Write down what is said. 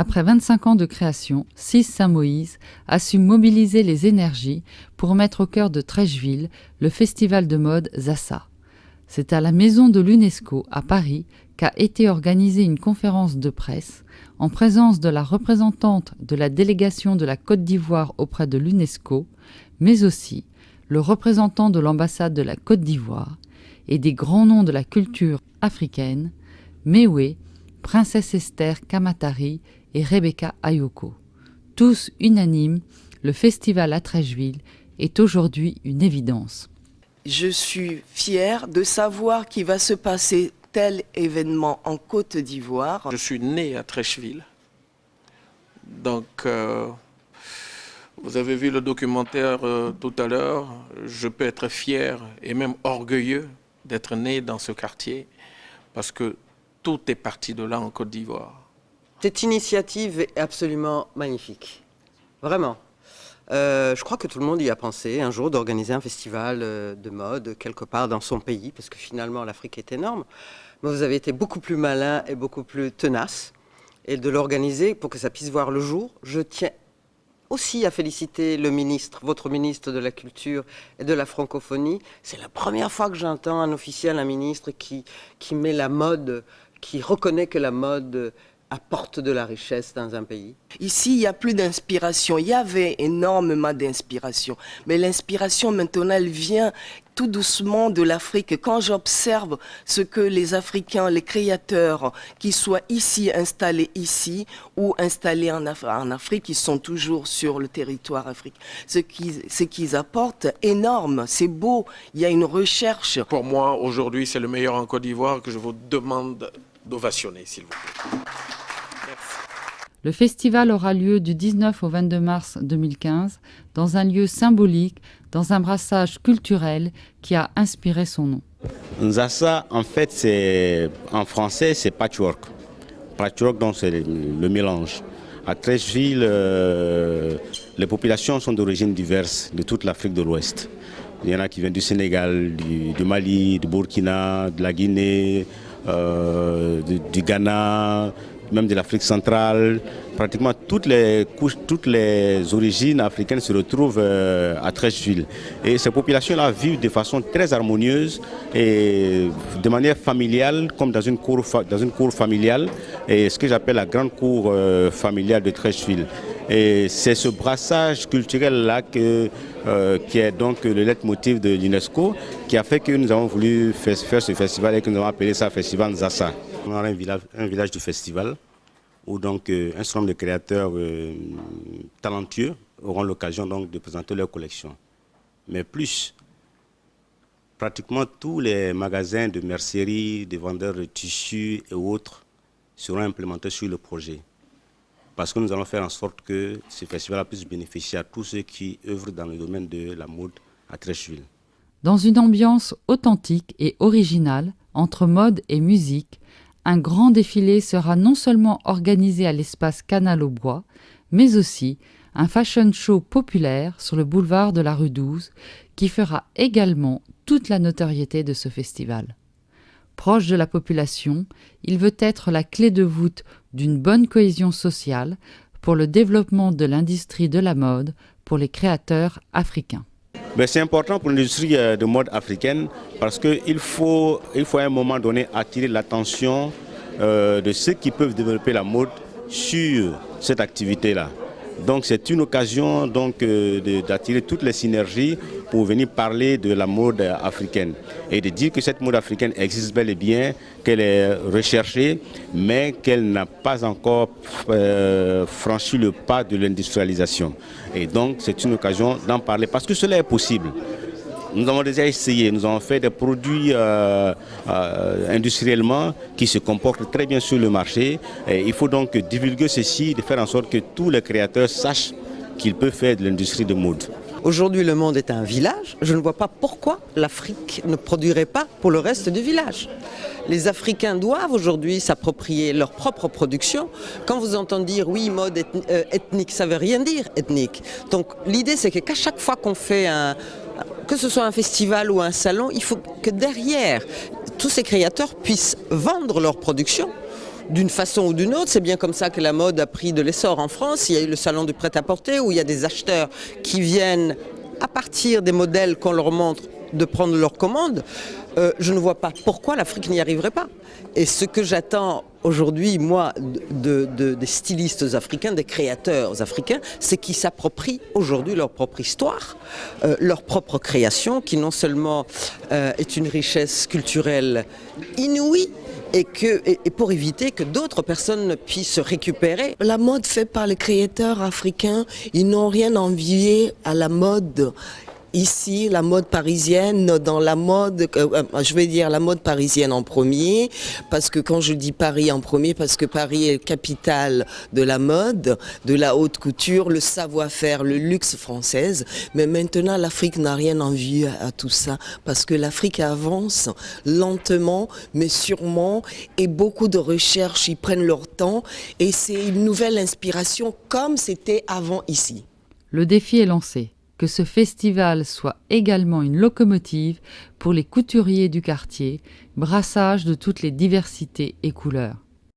Après 25 ans de création, CIS Saint-Moïse a su mobiliser les énergies pour mettre au cœur de Treichville le festival de mode Zassa. C'est à la Maison de l'UNESCO à Paris qu'a été organisée une conférence de presse en présence de la représentante de la délégation de la Côte d'Ivoire auprès de l'UNESCO, mais aussi le représentant de l'ambassade de la Côte d'Ivoire et des grands noms de la culture africaine, Mewé, Princesse Esther Kamatari et Rebecca Ayoko. Tous unanimes, le festival à Treichville est aujourd'hui une évidence. Je suis fière de savoir qu'il va se passer tel événement en Côte d'Ivoire. Je suis né à Treichville. Donc, vous avez vu le documentaire tout à l'heure. Je peux être fier et même orgueilleux d'être né dans ce quartier parce que tout est parti de là en Côte d'Ivoire. Cette initiative est absolument magnifique. Vraiment. Je crois que tout le monde y a pensé un jour d'organiser un festival de mode quelque part dans son pays, parce que finalement l'Afrique est énorme. Mais vous avez été beaucoup plus malin et beaucoup plus tenace, et de l'organiser pour que ça puisse voir le jour. Je tiens aussi à féliciter le ministre, votre ministre de la Culture et de la Francophonie. C'est la première fois que j'entends un officiel, un ministre qui met la mode, qui reconnaît que la mode apporte de la richesse dans un pays. Ici, il n'y a plus d'inspiration. Il y avait énormément d'inspiration. Mais l'inspiration, maintenant, elle vient tout doucement de l'Afrique. Quand j'observe ce que les Africains, les créateurs, qu'ils soient ici, installés ici, ou installés en Afrique, ils sont toujours sur le territoire africain. Ce qu'ils apportent, énorme, c'est beau. Il y a une recherche. Pour moi, aujourd'hui, c'est le meilleur en Côte d'Ivoire que je vous demande d'ovationner, s'il vous plaît. Le festival aura lieu du 19 au 22 mars 2015 dans un lieu symbolique, dans un brassage culturel qui a inspiré son nom. Zassa, en fait, en français, c'est patchwork. Patchwork, donc c'est le mélange. À Treichville, les populations sont d'origines diverses de toute l'Afrique de l'Ouest. Il y en a qui viennent du Sénégal, du Mali, du Burkina, de la Guinée, du Ghana, même de l'Afrique centrale. Pratiquement toutes les origines africaines se retrouvent à Treichville. Et ces populations-là vivent de façon très harmonieuse et de manière familiale, comme dans une cour familiale, et ce que j'appelle la grande cour familiale de Treichville. Et c'est ce brassage culturel-là qui est donc le leitmotiv de l'UNESCO, qui a fait que nous avons voulu faire ce festival et que nous avons appelé ça Festival Zassa. On aura un village du festival où donc un certain nombre de créateurs talentueux auront l'occasion donc de présenter leur collection. Mais plus, pratiquement tous les magasins de mercerie, de vendeurs de tissus et autres seront implémentés sur le projet. Parce que nous allons faire en sorte que ce festival puisse bénéficier à tous ceux qui œuvrent dans le domaine de la mode à Treichville. Dans une ambiance authentique et originale, entre mode et musique, un grand défilé sera non seulement organisé à l'espace Canal aux Bois, mais aussi un fashion show populaire sur le boulevard de la rue 12 qui fera également toute la notoriété de ce festival. Proche de la population, il veut être la clé de voûte d'une bonne cohésion sociale pour le développement de l'industrie de la mode pour les créateurs africains. C'est important pour l'industrie de mode africaine parce qu'il faut à un moment donné attirer l'attention de ceux qui peuvent développer la mode sur cette activité-là. Donc c'est une occasion d'attirer toutes les synergies pour venir parler de la mode africaine et de dire que cette mode africaine existe bel et bien, qu'elle est recherchée, mais qu'elle n'a pas encore franchi le pas de l'industrialisation. Et donc c'est une occasion d'en parler parce que cela est possible. Nous avons déjà essayé, nous avons fait des produits industriellement qui se comportent très bien sur le marché. Et il faut donc divulguer ceci, de faire en sorte que tous les créateurs sachent qu'ils peuvent faire de l'industrie de mode. Aujourd'hui, le monde est un village. Je ne vois pas pourquoi l'Afrique ne produirait pas pour le reste du village. Les Africains doivent aujourd'hui s'approprier leur propre production. Quand vous entendez dire oui, mode ethnique, ça ne veut rien dire ethnique. Donc l'idée, c'est qu'à chaque fois qu'on fait que ce soit un festival ou un salon, il faut que derrière, tous ces créateurs puissent vendre leur production d'une façon ou d'une autre. C'est bien comme ça que la mode a pris de l'essor en France. Il y a eu le salon du prêt-à-porter où il y a des acheteurs qui viennent, à partir des modèles qu'on leur montre, de prendre leurs commandes. Je ne vois pas pourquoi l'Afrique n'y arriverait pas. Et ce que j'attends aujourd'hui, moi, des stylistes africains, des créateurs africains, c'est qu'ils s'approprient aujourd'hui leur propre histoire, leur propre création, qui non seulement est une richesse culturelle inouïe, et pour éviter que d'autres personnes puissent récupérer. La mode faite par les créateurs africains, ils n'ont rien envié à la mode. Ici, la mode parisienne, dans la mode, je vais dire la mode parisienne en premier, parce que quand je dis Paris en premier, parce que Paris est capitale de la mode, de la haute couture, le savoir-faire, le luxe française. Mais maintenant, l'Afrique n'a rien envie à tout ça, parce que l'Afrique avance lentement, mais sûrement, et beaucoup de recherches, ils prennent leur temps, et c'est une nouvelle inspiration, comme c'était avant ici. Le défi est lancé. Que ce festival soit également une locomotive pour les couturiers du quartier, brassage de toutes les diversités et couleurs.